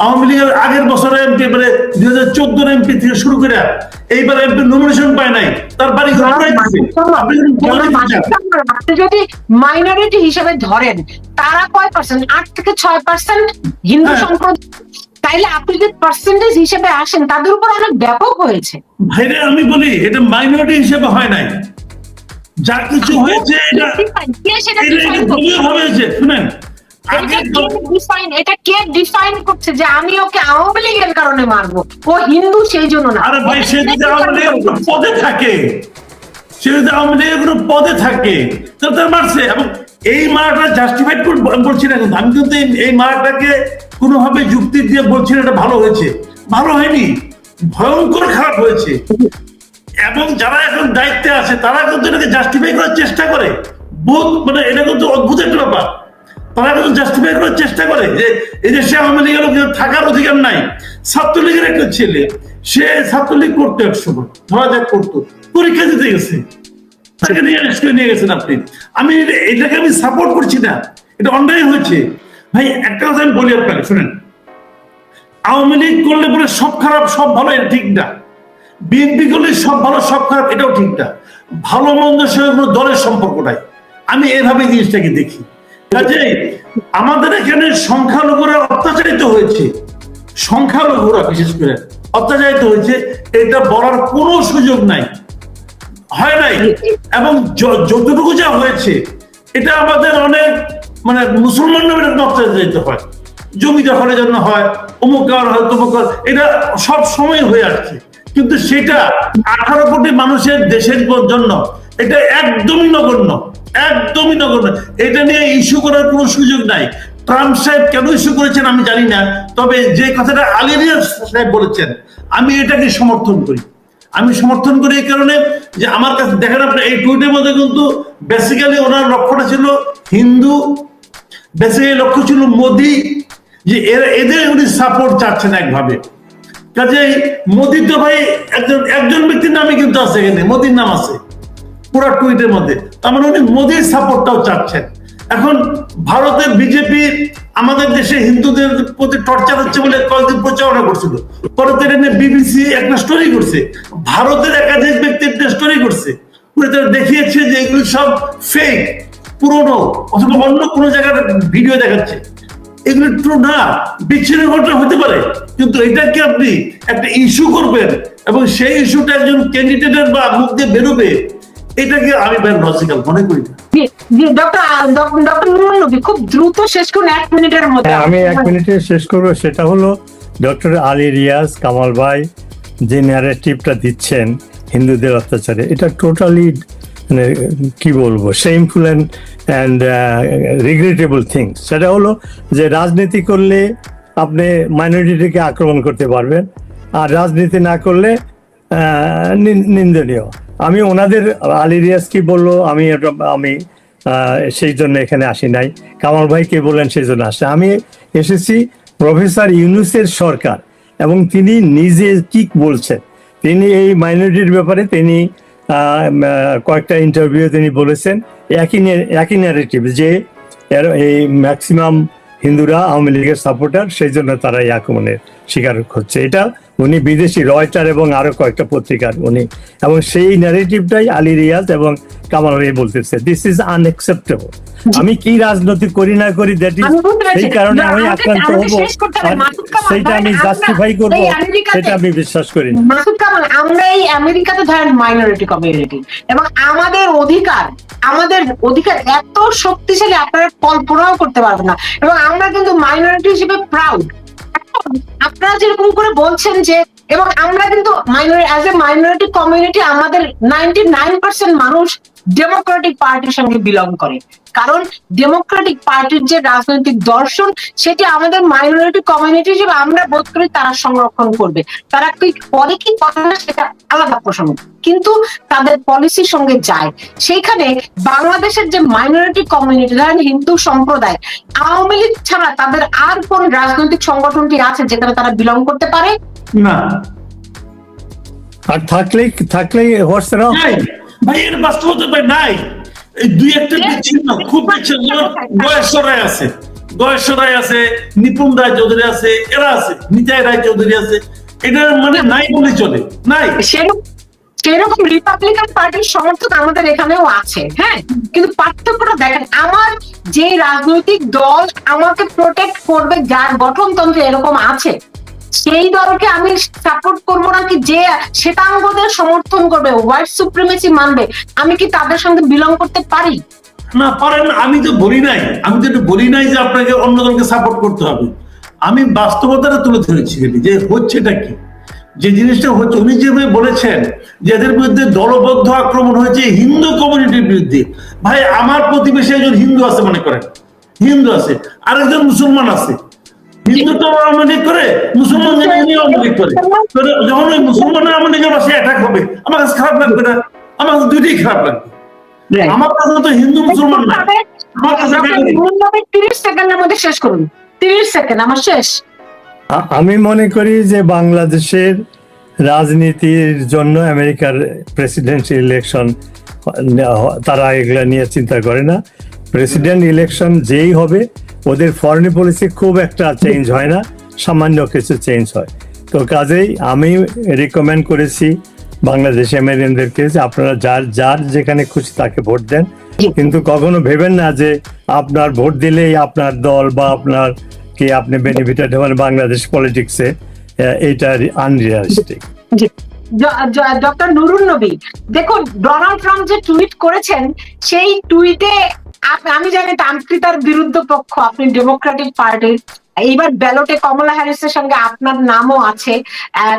আওয়ামী লীগের আগের বছরে এমপি, মানে 2014 এমপি থেকে শুরু করে এইবার এমপি নমিনেশন পায় নাই, তার বাড়ি ঘর পুরাইতেছে। আপনি যদি মাইনরিটি হিসেবে ধরেন, তারা কয় পার্সেন্ট? 8 থেকে 6% হিন্দু সম্প্রদায়। তাইলে আপনি যদি পার্সেন্টেজ হিসেবে আসেন, তাদের উপর অনেক ব্যাপক হয়েছে। ভাইরে আমি বলি, এটা মাইনরিটি হিসেবে হয় নাই, যা কিছু হয়েছে এটা হয়েছে। শুনেন, এটা কে ডিফাইন করছে যে আমি ওকে আওয়ামী লীগের কারণে মারবো, ও হিন্দু সেই জন্য না? আরে ভাই, সে যদি আওয়ামী লীগের পদে থাকে, সে যদি আওয়ামী লীগের কোনো পদে থাকে, তো তার মারছে। এবং এই মারাটা জাস্টিফাইড বলছি না, কিন্তু আমি কিন্তু এই মারাটাকে কোনোভাবে যুক্তি দিয়ে বলছি না এটা ভালো হয়েছে, ভালো হয়নি, ভয়ঙ্কর খারাপ হয়েছে। এবং যারা এখন দায়িত্বে আছে তারা কিন্তু এটাকে জাস্টিফাই করার চেষ্টা করে, বহুত, মানে এটা কিন্তু অদ্ভুত একটা ব্যাপার। তারা কিন্তু জাস্টিফাই করার চেষ্টা করে যে এই যে সে আওয়ামী লীগের থাকার অধিকার নাই। ছাত্রলীগের একটা ছেলে, সে ছাত্রলীগ করতো এক সময়, ধরা যাক করতো, পরীক্ষা দিতে গেছে, তাকে নিয়ে গেছেন আপনি। আমি এটাকে আমি সাপোর্ট করছি না, এটা অন্যায় হয়েছে। ভাই একটা কথা আমি বলি আপনাকে, শুনেন, আওয়ামী লীগ করলে পরে সব খারাপ সব ভালো, এটা ঠিক না। বিএনপি করলে সব ভালো সব খারাপ, এটাও ঠিক না। ভালো মন্দের সঙ্গে কোনো দলের সম্পর্ক নাই, আমি এভাবে জিনিসটাকে দেখি। কাজেই আমাদের এখানে সংখ্যালঘুরা অত্যাচারিত হয়েছে, সংখ্যালঘুরা বিশেষ করে অত্যাচারিত হয়েছে, এটা বলার কোনো সুযোগ নাই, হয় নাই। এবং যতটুকু যা হয়েছে, এটা আমাদের অনেক, মানে মুসলমানরা এটা অত্যাচারিত হয়, জমি দখলের জন্য হয়, অমুক হয় তমুক, এটা সব সময় হয়ে আসছে। কিন্তু সেটা 18 কোটি মানুষের দেশের জন্য এটা একদমই নগণ্য, একদমই নগণ্য। এটা নিয়ে ইস্যু করার কোনো সুযোগ নাই। ট্রাম্প সাহেব কেন ইস্যু করেছেন আমি জানি না, তবে যে কথাটা আলী রিয়াজ সাহেব বলেছেন, আমি এটাকে সমর্থন করি। আমি সমর্থন করি এই কারণে যে আমার কাছে দেখেন, আপনার এই টুইটের মধ্যে কিন্তু বেসিক্যালি ওনার লক্ষ্যটা ছিল হিন্দু, বেসিক্যালি লক্ষ্য ছিল মোদি, যে এদের উনি সাপোর্ট চাচ্ছেন একভাবে। কাজেই মোদি তো ভাই একজন ব্যক্তির নামে কিন্তু আছে, এখানে মোদির নাম আছে পুরো টুইটের মধ্যে, তার মানে উনি মোদির সাপোর্টটাও চাচ্ছেন। এখন ভারতের বিজেপি আমাদের দেশে হিন্দুদের প্রতি টর্চার হচ্ছে বলে কয়েকদিন প্রচারণা করছিল, পরে তো এটা নিয়ে বিবিসি একটা স্টোরি করছে, ভারতের একাধিক ব্যক্তি একটা স্টোরি করছে, দেখিয়েছে যে এগুলো সব ফেক, পুরনো, অথবা অন্য কোনো জায়গার ভিডিও দেখাচ্ছে। এগুলো ট্রু না, বিচ্ছিন্ন ঘটনা হতে পারে, কিন্তু এটাকে আপনি একটা ইস্যু করবেন এবং সেই ইস্যুটা একজন ক্যান্ডিডেটের বা মুখ দিয়ে বেরোবে, এটাকে আমি লজিক্যাল মনে করি না। খুব দ্রুত শেষ করুন, 1 মিনিটের মধ্যে। আমি 1 মিনিটে শেষ করবো। সেটা হলো ডক্টর আলী রিয়াজ কামাল ভাই যে ন্যারেটিভটা দিচ্ছেন হিন্দুদের অত্যাচারে, এটা টোটালি, মানে কি বলবো, শেমফুল অ্যান্ড রিগ্রেটেবল থিংস। সেটা হলো যে রাজনীতি করলে আপনি মাইনরিটিকে আক্রমণ করতে পারবেন, আর রাজনীতি না করলে নিন্দনীয়। আমি ওনাদের, আলী রিয়াজ কি বললো, আমি সেই জন্য এখানে আসি নাই, কামাল ভাই কে বললেন সেই জন্য আসে। আমি এসেছি প্রফেসর ইউনূসের সরকার, এবং তিনি নিজে কি বলছেন, তিনি এই মাইনরিটির ব্যাপারে তিনি কয়েকটা ইন্টারভিউ তিনি বলেছেন একই ন্যারেটিভ, যে এই ম্যাক্সিমাম হিন্দুরা আওয়ামী লীগের সাপোর্টার, সেই জন্য তারা এই আক্রমণের শিকার হচ্ছে। এটা উনি বিদেশি রয়টার এবং আরো কয়েকটা পত্রিকার উনি, এবং সেই ন্যারেটিভটাই আলী রিয়াজ এবং কামাল ভাই বলতেছে, দিস ইজ আনএক্সেপ্টেবল। আমি কি রাজনীতি করি না করি, দ্যাট ইজ, সেই কারণে আমি আক্রান্ত হবো, সেইটা আমি জাস্টিফাই করবো, সেটা আমি বিশ্বাস করি না। মাসুদ কামাল, আমরা এই আমেরিকাতে ধরেন মাইনরিটি কমিউনিটি, এবং আমাদের অধিকার এত শক্তিশালী আপনারা কল্পনাও করতে পারবেন না, এবং আমরা কিন্তু মাইনরিটি হিসেবে প্রাউড। আপনারা যেরকম করে বলছেন যে, এবং আমরা কিন্তু মাইনরিটি কমিউনিটি, আমাদের 99% মানুষ ডেমোক্রেটিক পার্টির সঙ্গে বিলং করে, কারণ ডেমোক্রেটিক পার্টির যে রাজনৈতিক দর্শন, সেটি আমাদের মাইনরিটি কমিউনিটি হিসেবে আমরা বোধ করি তারা সংরক্ষণ করবে। তারা কি পরে কি করে না সেটা আলাদা প্রসঙ্গ, কিন্তু তাদের পলিসির সঙ্গে যায়। সেইখানে বাংলাদেশের যে মাইনরিটি কমিউনিটি, ধরেন হিন্দু সম্প্রদায়, আওয়ামী লীগ ছাড়া তাদের আর কোন রাজনৈতিক সংগঠনটি আছে যেখানে তারা বিলং করতে পারে না? আর থাকলে হোয়াটস রং? ভাই এর বাস্তবতা নাই। এই দুই একটা বিচ্ছিন্ন, খুব বিচ্ছিন্ন, বয়সরাই আছে, গয়েশ রায় আছে, নিপুণ রায় চৌধুরী আছে, এরা আছে, নিতাই রায় চৌধুরী আছে, এটার মানে নাই বলে চলে, নাই। সেরকম রিপাবলিকান পার্টির সমর্থক আমাদের এখানেও আছে, হ্যাঁ, কিন্তু পার্থক্যটা দেখেন, আমার যে রাজনৈতিক দল আমাকে প্রোটেক্ট করবে, যার গঠনতন্ত্র এরকম আছে, সেই দলকে আমি সাপোর্ট করবো নাকি যে শ্বেতাঙ্গদের সমর্থন করবে, হোয়াইট সুপ্রিমেসি মানবে, আমি কি তাদের সঙ্গে বিলং করতে পারি? না পারেন, আমি তো বলি নাই, যে আপনাকে অন্য দলকে সাপোর্ট করতে হবে। আমি বাস্তবতাটা তুলে ধরেছি যে হচ্ছেটা কি, যে জিনিসটা হচ্ছে। উনি যেভাবে বলেছেন যে এদের বিরুদ্ধে দলবদ্ধ আক্রমণ হয়েছে হিন্দু কমিউনিটির বিরুদ্ধে। ভাই, আমার প্রতিবেশী একজন হিন্দু আছে, মনে করেন হিন্দু আছে, আরেকজন মুসলমান আছে। হিন্দু তো আওয়ামী লীগ করে, মুসলমান আওয়ামী লীগ করে। যখন ওই মুসলমান আওয়ামী লীগের পাশে অ্যাটাক হবে, আমার কাছে খারাপ লাগবে না? আমার কাছে দুইটাই খারাপ লাগবে। আমার কাছে তো হিন্দু মুসলমান না, আমার কাছে 30 সেকেন্ডের মধ্যে শেষ করুন, 30 সেকেন্ড আমার শেষ। আমি মনে করি যে বাংলাদেশের রাজনীতির জন্য আমেরিকার প্রেসিডেন্ট ইলেকশন, তারা এগুলা নিয়ে চিন্তা করে না। প্রেসিডেন্ট ইলেকশন যেই হবে, ওদের ফরেন পলিসি খুব একটা চেঞ্জ হয় না, সামান্য কিছু চেঞ্জ হয়। তো কাজেই আমি রিকমেন্ড করেছি বাংলাদেশ আমেরিকানদেরকে যে আপনারা যার যেখানে খুশি তাকে ভোট দেন, কিন্তু কখনো ভেবেন না যে আপনার ভোট দিলেই আপনার দল বা আপনার কি আপনি বেনিফিটেড হবেন বাংলাদেশ পলিটিক্সে। এইটা আনরিয়ালিস্টিক। ডক্টর নুরুন নবী, দেখুন ডোনাল্ড ট্রাম্প যে টুইট করেছেন, সেই টুইটে আমি জানি ট্রাম্পকে তার বিরুদ্ধ পক্ষ, আপনি ডেমোক্রেটিক পার্টির, এইবার ব্যালটে কমলা হ্যারিসের সঙ্গে আপনার নামও আছে।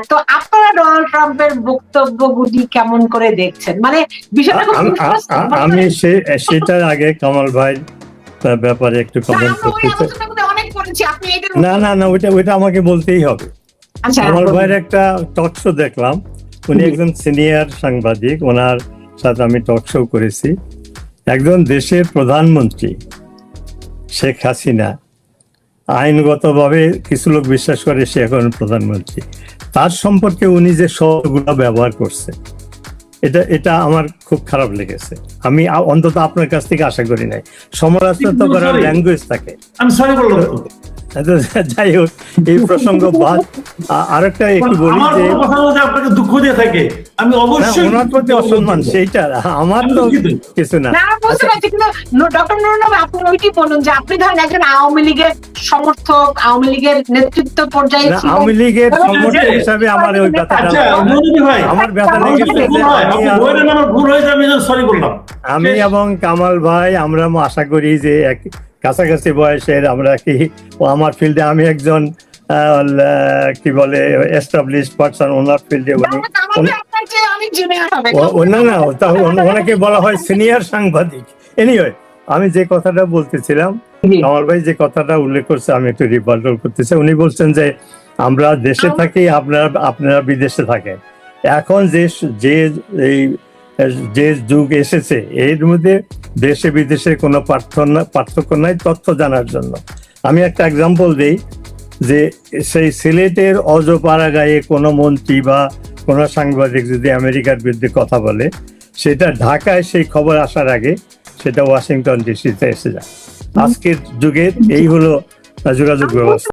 তো আপনারা ডোনাল্ড ট্রাম্পের বক্তব্যগুলি কেমন করে দেখছেন? মানে বিষয়টা আমি সেটার আগে কামাল ভাই ব্যাপারে একটু কমেন্ট করতে অনেক করেছি, আপনি না ওইটা আমাকে বলতেই হবে। কামাল ভাইয়ের একটা টক শো দেখলাম, উনি একজন সিনিয়র সাংবাদিক, ওনার সাথে আমি টক শো করেছি। একজন দেশের প্রধানমন্ত্রী শেখ হাসিনা, আইনগতভাবে কিছু লোক বিশ্বাস করে সে এখন প্রধানমন্ত্রী, তার সম্পর্কে উনি যে শব্দগুলো ব্যবহার করছে, এটা আমার খুব খারাপ লেগেছে। আমি অন্তত আপনার কাছ থেকে আশা করি নাই। সমালোচনা তো করার ল্যাঙ্গুয়েজ থাকে। আমি সরি বললাম। যাই হোক, এই প্রসঙ্গ বাদ। আরেকটা একটু বলি যে আপনাকে দুঃখ দিয়ে থাকে, আমি অবশ্যই ওনার প্রতি অসম্মান, সেইটা আমার তো কিছু না। ডক্টর নুরুন নবী, আপনি ওইটি বলুন যে আপনি ধরেন একজন আওয়ামী লীগের সমর্থক, আওয়ামী লীগের নেতৃত্ব পর্যায়ে, আওয়ামী লীগের সমর্থক হিসাবে আমার ওই ব্যথাটা, আমার ব্যথা লেগেছে। আমি এবং কামাল ভাই আমরা আশা করি যে কাছাকাছি বয়সের, আমরা কি আমার ফিল্ডে, আমি একজন কি বলে এস্টাবলিশ পারসন, ওনার ফিল্ডে না ওনাকে বলা হয় সিনিয়র সাংবাদিক। এনিওয়ে, আমি যে কথাটা বলতেছিলাম, কামাল ভাই যে কথাটা উল্লেখ করছে, আমি একটু রিবার্টাল করতেছি। উনি বলছেন যে আমরা দেশে থাকি, আপনারা বিদেশে থাকেন। এখন যে যুগ এসেছে, এর মধ্যে দেশে বিদেশে কোনো পার্থক্য নাই তথ্য জানার জন্য। আমি একটা এক্সাম্পল দিই, যে সেই সিলেটের অজপাড়াগাঁয়ে কোনো মন্ত্রী বা কোনো সাংবাদিক যদি আমেরিকার বিরুদ্ধে কথা বলে, সেটা ঢাকায় সেই খবর আসার আগে সেটা ওয়াশিংটন ডিসিতে এসে যায়। আজকের যুগের এই হলো যোগাযোগ ব্যবস্থা।